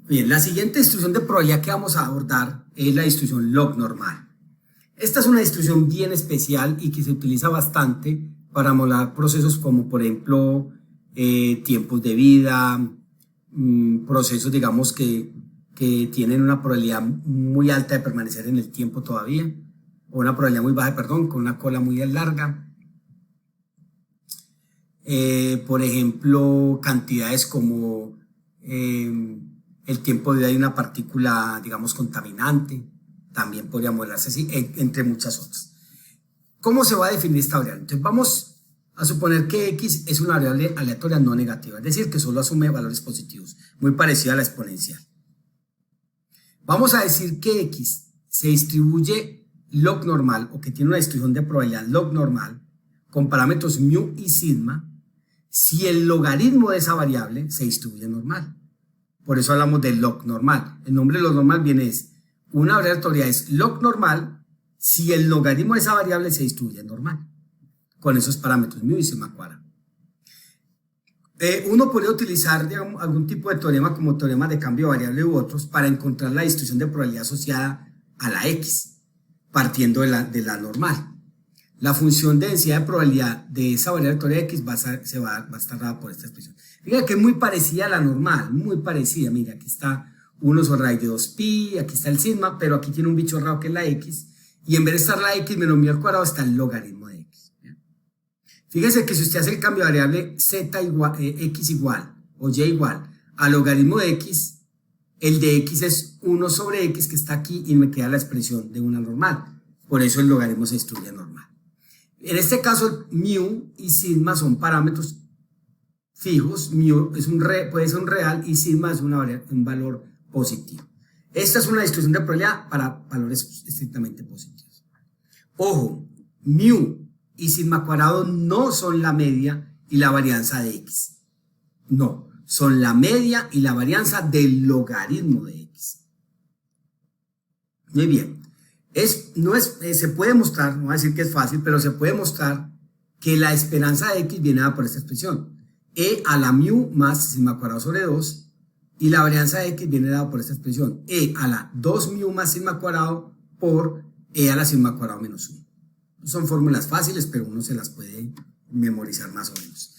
Bien, la siguiente distribución de probabilidad que vamos a abordar es la distribución log normal. Esta es una distribución bien especial y que se utiliza bastante para modelar procesos como, por ejemplo, tiempos de vida, procesos, digamos, que tienen una probabilidad muy alta de permanecer en el tiempo todavía, o una probabilidad muy baja, perdón, con una cola muy larga. Por ejemplo, cantidades como el tiempo de vida de una partícula, digamos, contaminante, también podría modelarse así, entre muchas otras. ¿Cómo se va a definir esta variable? Entonces vamos a suponer que X es una variable aleatoria no negativa, es decir, que solo asume valores positivos, muy parecida a la exponencial. Vamos a decir que X se distribuye log normal, o que tiene una distribución de probabilidad log normal, con parámetros mu y sigma, si el logaritmo de esa variable se distribuye normal. Por eso hablamos de log normal. El nombre de log normal viene es, una variable aleatoria es log normal si el logaritmo de esa variable se distribuye normal, con esos parámetros mu y sigma cuadrado. Uno podría utilizar, digamos, algún tipo de teorema como teorema de cambio de variable u otros para encontrar la distribución de probabilidad asociada a la X, partiendo de la normal. La función de densidad de probabilidad de esa variable aleatoria X va a estar dada por esta expresión. Fíjate que es muy parecida a la normal, muy parecida. Mira, aquí está 1 sobre raíz de 2pi, aquí está el sigma, pero aquí tiene un bicho raro que es la X, y en vez de estar la X menos mi al cuadrado está el logaritmo de X. Fíjese que si usted hace el cambio de variable z igual, X igual o Y igual a logaritmo de X, el de X es 1 sobre X que está aquí y me queda la expresión de una normal. Por eso el logaritmo se distribuye normal. En este caso, mu y sigma son parámetros fijos. Mu puede ser un real y sigma es un valor positivo. Esta es una distribución de probabilidad para valores estrictamente positivos. Ojo, mu y sigma cuadrado no son la media y la varianza de X. No, son la media y la varianza del logaritmo de X. Muy bien. Se puede mostrar, no voy a decir que es fácil, pero se puede mostrar que la esperanza de X viene dada por esta expresión. E a la mu más sigma cuadrado sobre 2, y la varianza de X viene dada por esta expresión. E a la 2 mu más sigma cuadrado por E a la sigma cuadrado menos 1. Son fórmulas fáciles, pero uno se las puede memorizar más o menos.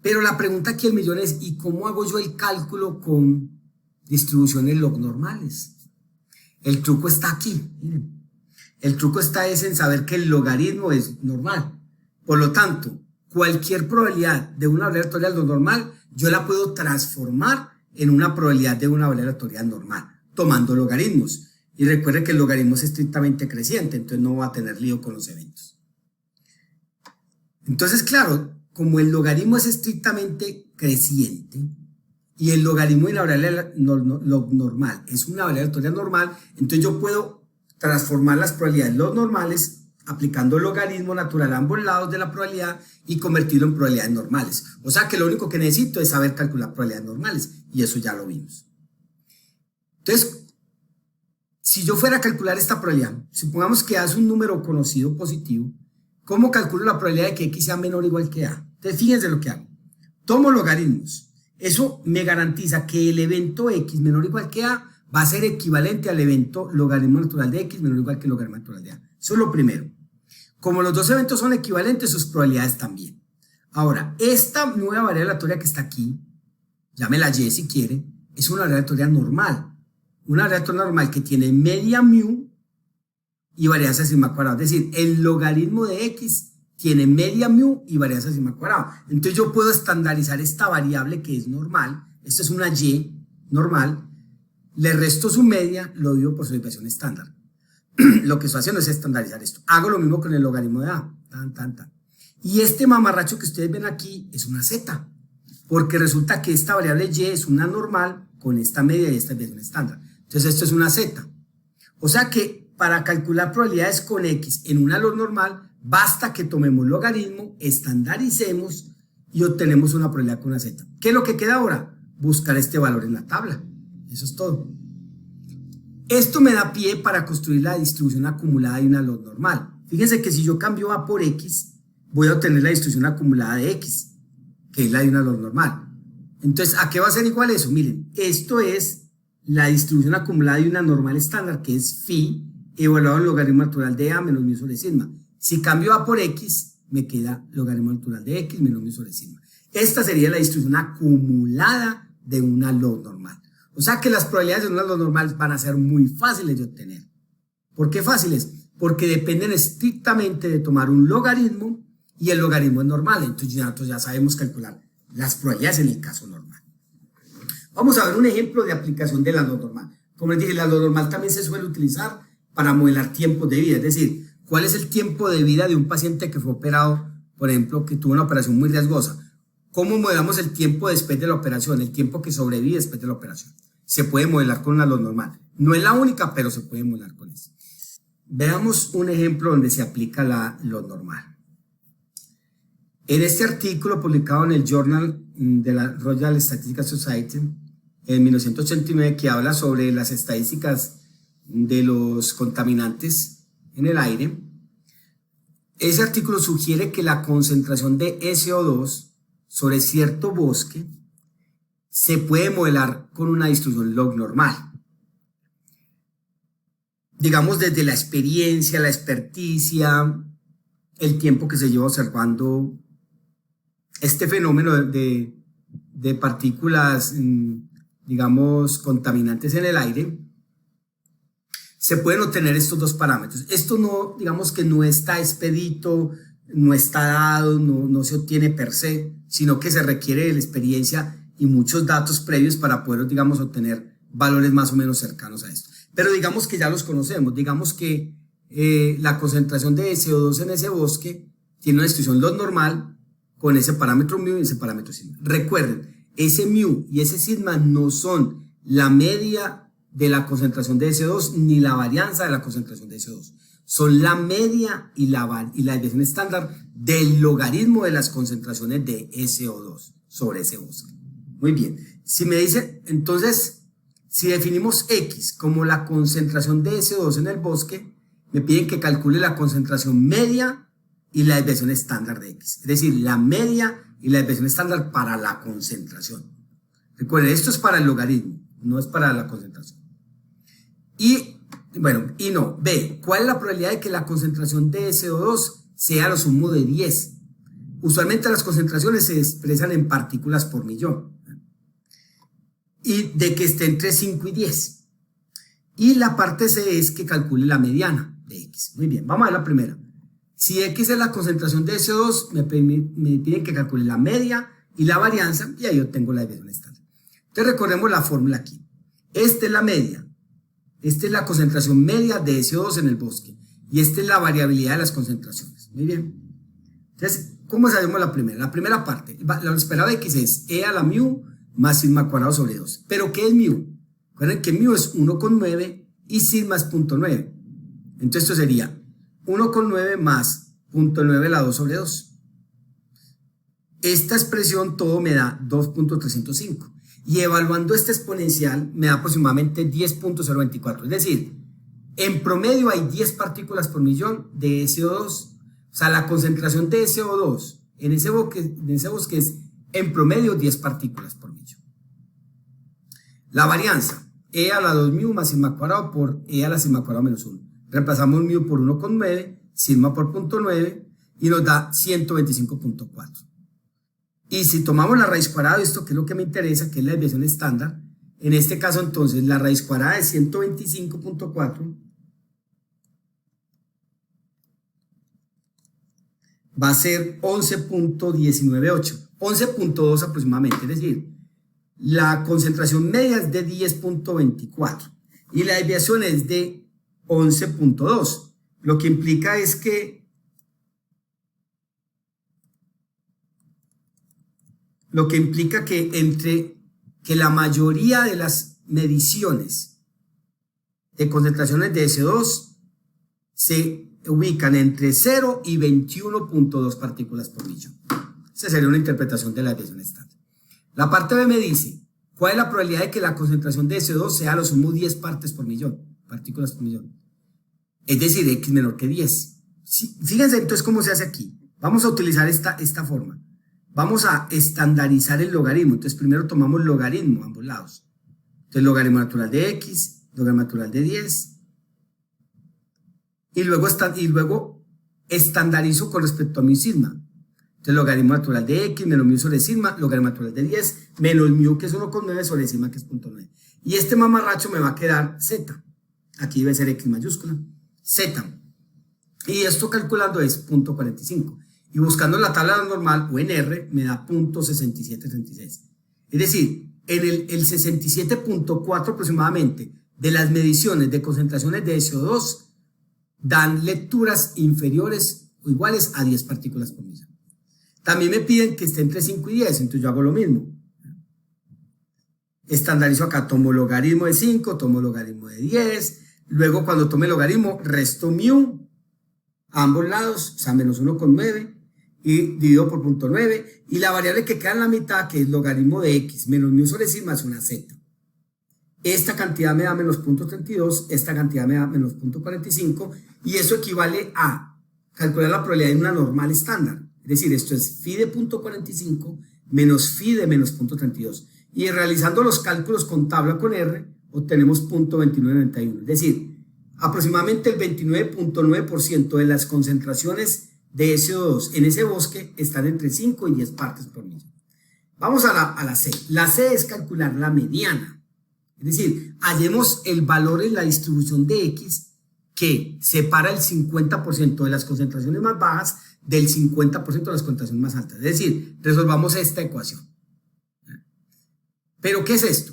Pero la pregunta aquí del millón es, ¿y cómo hago yo el cálculo con distribuciones log normales? El truco está aquí, miren. El truco está en saber que el logaritmo es normal. Por lo tanto, cualquier probabilidad de una variable aleatoria log normal, yo la puedo transformar en una probabilidad de una variable aleatoria normal, tomando logaritmos. Y recuerde que el logaritmo es estrictamente creciente, entonces no va a tener lío con los eventos. Entonces, claro, como el logaritmo es estrictamente creciente y el logaritmo de la variable log normal es una variable aleatoria normal, entonces yo puedo transformar las probabilidades log normales aplicando el logaritmo natural a ambos lados de la probabilidad y convertirlo en probabilidades normales. O sea que lo único que necesito es saber calcular probabilidades normales, y eso ya lo vimos. Entonces, si yo fuera a calcular esta probabilidad, supongamos que A es un número conocido positivo, ¿cómo calculo la probabilidad de que X sea menor o igual que A? Entonces, fíjense lo que hago. Tomo logaritmos. Eso me garantiza que el evento X menor o igual que A va a ser equivalente al evento logaritmo natural de X menor o igual que el logaritmo natural de A. Eso es lo primero. Como los dos eventos son equivalentes, sus probabilidades también. Ahora, esta nueva variable aleatoria que está aquí, llámela Y si quiere, es una variable aleatoria normal. Una variable aleatoria normal que tiene media mu y varianza sigma cuadrado. Es decir, el logaritmo de X tiene media mu y varianza sigma cuadrado. Entonces yo puedo estandarizar esta variable que es normal. Esta es una Y normal. Le resto su media, lo divido por su desviación estándar. Lo que estoy haciendo es estandarizar esto. Hago lo mismo con el logaritmo de A. Y este mamarracho que ustedes ven aquí es una Z. Porque resulta que esta variable Y es una normal con esta media y esta desviación estándar. Entonces esto es una Z. O sea que para calcular probabilidades con X en una log normal, basta que tomemos logaritmo, estandaricemos y obtenemos una probabilidad con una Z. ¿Qué es lo que queda ahora? Buscar este valor en la tabla. Eso es todo. Esto me da pie para construir la distribución acumulada de una log normal. Fíjense que si yo cambio A por X, voy a obtener la distribución acumulada de X, que es la de una log normal. Entonces, ¿a qué va a ser igual eso? Miren, esto es la distribución acumulada de una normal estándar, que es phi, evaluado en logaritmo natural de A menos mu sobre sigma. Si cambio A por X, me queda logaritmo natural de X menos mu sobre sigma. Esta sería la distribución acumulada de una log normal. O sea que las probabilidades de una log normal van a ser muy fáciles de obtener. ¿Por qué fáciles? Porque dependen estrictamente de tomar un logaritmo y el logaritmo es normal. Entonces nosotros ya sabemos calcular las probabilidades en el caso normal. Vamos a ver un ejemplo de aplicación de la log normal. Como les dije, la log normal también se suele utilizar para modelar tiempos de vida. Es decir, ¿cuál es el tiempo de vida de un paciente que fue operado, por ejemplo, que tuvo una operación muy riesgosa? ¿Cómo modelamos el tiempo después de la operación? El tiempo que sobrevive después de la operación. Se puede modelar con una log normal. No es la única, pero se puede modelar con eso. Veamos un ejemplo donde se aplica la log normal. En este artículo publicado en el Journal de la Royal Statistical Society en 1989, que habla sobre las estadísticas de los contaminantes en el aire, ese artículo sugiere que la concentración de SO2 sobre cierto bosque se puede modelar con una distribución log normal. Digamos, desde la experiencia, la experticia, el tiempo que se lleva observando este fenómeno de partículas, digamos, contaminantes en el aire, se pueden obtener estos dos parámetros. Esto no, digamos que no está expedito, no está dado, no se obtiene per se, sino que se requiere de la experiencia y muchos datos previos para poder, digamos, obtener valores más o menos cercanos a esto. Pero digamos que ya los conocemos, digamos que la concentración de CO2 en ese bosque tiene una distribución log normal con ese parámetro mu y ese parámetro sigma. Recuerden, ese mu y ese sigma no son la media de la concentración de SO2 ni la varianza de la concentración de SO2. Son la media y la desviación estándar del logaritmo de las concentraciones de SO2 sobre ese bosque. Muy bien. Si me dice, entonces, si definimos X como la concentración de SO2 en el bosque, me piden que calcule la concentración media y la desviación estándar de X. Es decir, la media y la desviación estándar para la concentración. Recuerden, esto es para el logaritmo, no es para la concentración. Y, bueno, y no. B, ¿cuál es la probabilidad de que la concentración de SO2 sea lo sumo de 10? Usualmente las concentraciones se expresan en partículas por millón. Y de que esté entre 5 y 10. Y la parte C es que calcule la mediana de X. Muy bien, vamos a ver la primera. Si X es la concentración de SO2, me piden que calcule la media y la varianza, y ahí obtengo la desviación estándar. Entonces recordemos la fórmula aquí. Esta es la media. Esta es la concentración media de SO2 en el bosque. Y esta es la variabilidad de las concentraciones. Muy bien. Entonces, ¿cómo sabemos la primera? La primera parte, lo esperado de X es E a la mu más sigma cuadrado sobre 2. ¿Pero qué es mu? Recuerden que mu es 1,9 y sigma es 0,9. Entonces esto sería 1,9 más 0,9 a la 2 sobre 2. Esta expresión todo me da 2,305. Y evaluando esta exponencial me da aproximadamente 10,024. Es decir, en promedio hay 10 partículas por millón de SO2. O sea, la concentración de SO2 en ese bosque es en promedio 10 partículas por millón. La varianza, E a la 2 mu más sigma cuadrado por E a la sigma cuadrado menos 1. Reemplazamos mu por 1,9, sigma por 0,9 y nos da 125,4. Y si tomamos la raíz cuadrada de esto, que es lo que me interesa, que es la desviación estándar, en este caso entonces la raíz cuadrada de 125,4 va a ser 11,198, 11,2 aproximadamente, es decir, la concentración media es de 10,24 y la desviación es de 11,2, lo que implica es que que la mayoría de las mediciones de concentraciones de SO2 se ubican entre 0 y 21,2 partículas por millón. Esa sería una interpretación de la desviación estándar. La parte B me dice, ¿cuál es la probabilidad de que la concentración de SO2 sea lo sumo 10 partes por millón, partículas por millón? Es decir, X menor que 10. Fíjense entonces cómo se hace aquí. Vamos a utilizar esta forma. Vamos a estandarizar el logaritmo. Entonces primero tomamos logaritmo a ambos lados. Entonces, logaritmo natural de x, logaritmo natural de 10. Y luego estandarizo con respecto a mi sigma. Entonces, logaritmo natural de x menos mu sobre sigma, logaritmo natural de 10, menos mu, que es 1,9, sobre sigma, que es 0,9. Y este mamarracho me va a quedar z. Aquí debe ser x mayúscula. Z. Y esto calculando es 0,45. Y buscando en la tabla normal o en R me da 0,6736. Es decir, en el 67.4 aproximadamente de las mediciones de concentraciones de SO2 dan lecturas inferiores o iguales a 10 partículas por millón. También me piden que esté entre 5 y 10, entonces yo hago lo mismo. Estandarizo acá, tomo logaritmo de 5, tomo logaritmo de 10, luego cuando tome logaritmo resto mu a ambos lados, o sea, menos 1,9, y divido por 0,9, y la variable que queda en la mitad, que es logaritmo de x menos mu sobre sigma, es una z. Esta cantidad me da menos 0,32, esta cantidad me da menos 0,45, y eso equivale a calcular la probabilidad de una normal estándar. Es decir, esto es phi de 0,45 menos phi de menos 0,32. Y realizando los cálculos con tabla con R, obtenemos 0,2991. Es decir, aproximadamente el 29.9% de las concentraciones de SO2 en ese bosque están entre 5 y 10 partes por millón. Vamos a la C. La C es calcular la mediana. Es decir, hallemos el valor en la distribución de X que separa el 50% de las concentraciones más bajas del 50% de las concentraciones más altas. Es decir, resolvamos esta ecuación. ¿Pero qué es esto?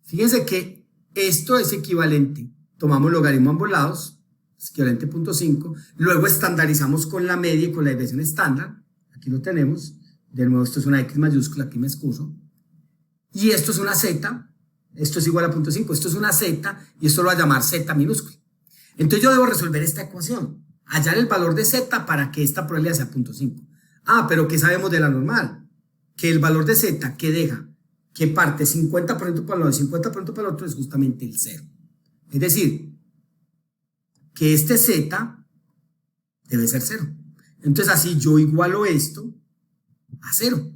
Fíjense que esto es equivalente. Tomamos logaritmo a ambos lados, es equivalente a 0,5. Luego estandarizamos con la media y con la desviación estándar. Aquí lo tenemos. De nuevo, esto es una X mayúscula, aquí me excuso. Y esto es una Z. Esto es igual a 0,5. Esto es una Z y esto lo voy a llamar Z minúscula. Entonces yo debo resolver esta ecuación. Hallar el valor de Z para que esta probabilidad sea 0,5. Ah, pero ¿qué sabemos de la normal? Que el valor de Z que deja, que parte 50% para un lado y 50% para el otro, es justamente el 0. Es decir, que este Z debe ser 0. Entonces así yo igualo esto a 0.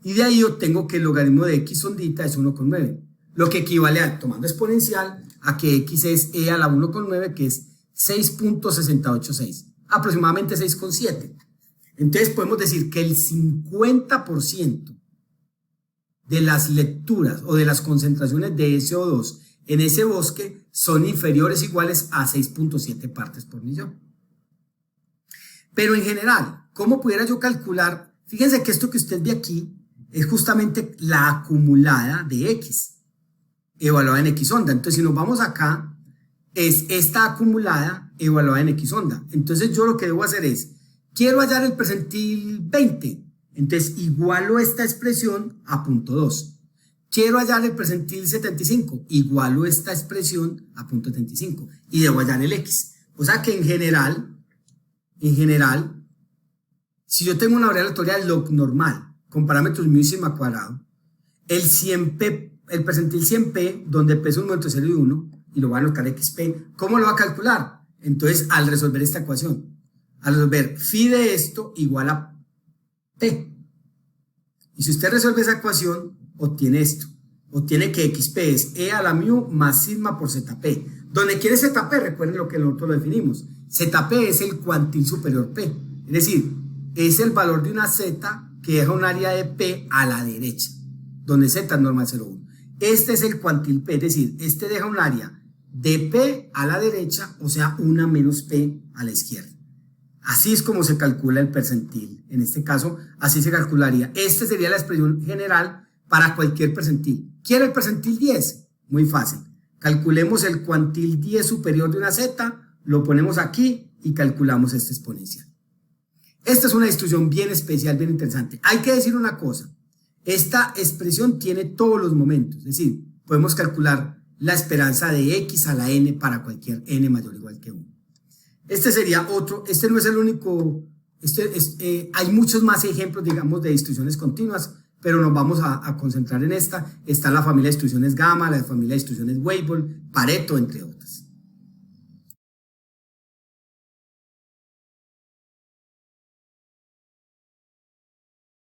Y de ahí obtengo que el logaritmo de X ondita es 1,9. Lo que equivale a, tomando exponencial, a que X es E a la 1,9, que es 6.686. Aproximadamente 6,7. Entonces podemos decir que el 50% de las lecturas o de las concentraciones de SO2 en ese bosque son inferiores o iguales a 6.7 partes por millón. Pero en general, ¿cómo pudiera yo calcular? Fíjense que esto que usted ve aquí es justamente la acumulada de X, evaluada en X onda. Entonces, si nos vamos acá, es esta acumulada evaluada en X onda. Entonces, yo lo que debo hacer es, quiero hallar el percentil 20. Entonces, igualo esta expresión a 0,2. Quiero hallar el percentil 75. Igualo esta expresión a 0,75. Y debo hallar el X. O sea que en general, si yo tengo una variable aleatoria log normal, con parámetros mu y sigma cuadrado, el 100p, el percentil 100p, donde p es un momento 0 y 1, y lo voy a anotar xp, ¿cómo lo va a calcular? Entonces, al resolver esta ecuación, al resolver phi de esto igual a P. Y si usted resuelve esa ecuación, obtiene esto. Obtiene que XP es E a la mu más sigma por ZP. Donde quiere ZP, recuerden lo que nosotros lo definimos. ZP es el cuantil superior P. Es decir, es el valor de una Z que deja un área de P a la derecha, donde Z es normal 0,1. Este es el cuantil P, es decir, este deja un área de P a la derecha, o sea, una menos P a la izquierda. Así es como se calcula el percentil. En este caso, así se calcularía. Esta sería la expresión general para cualquier percentil. ¿Quiere el percentil 10? Muy fácil. Calculemos el cuantil 10 superior de una Z, lo ponemos aquí y calculamos esta exponencial. Esta es una distribución bien especial, bien interesante. Hay que decir una cosa. Esta expresión tiene todos los momentos. Es decir, podemos calcular la esperanza de X a la N para cualquier N mayor o igual que 1. Este sería otro, este no es el único, hay muchos más ejemplos, digamos, de distribuciones continuas, pero nos vamos a concentrar en esta. Está la familia de distribuciones gamma, la familia de distribuciones Weibull, Pareto, entre otras.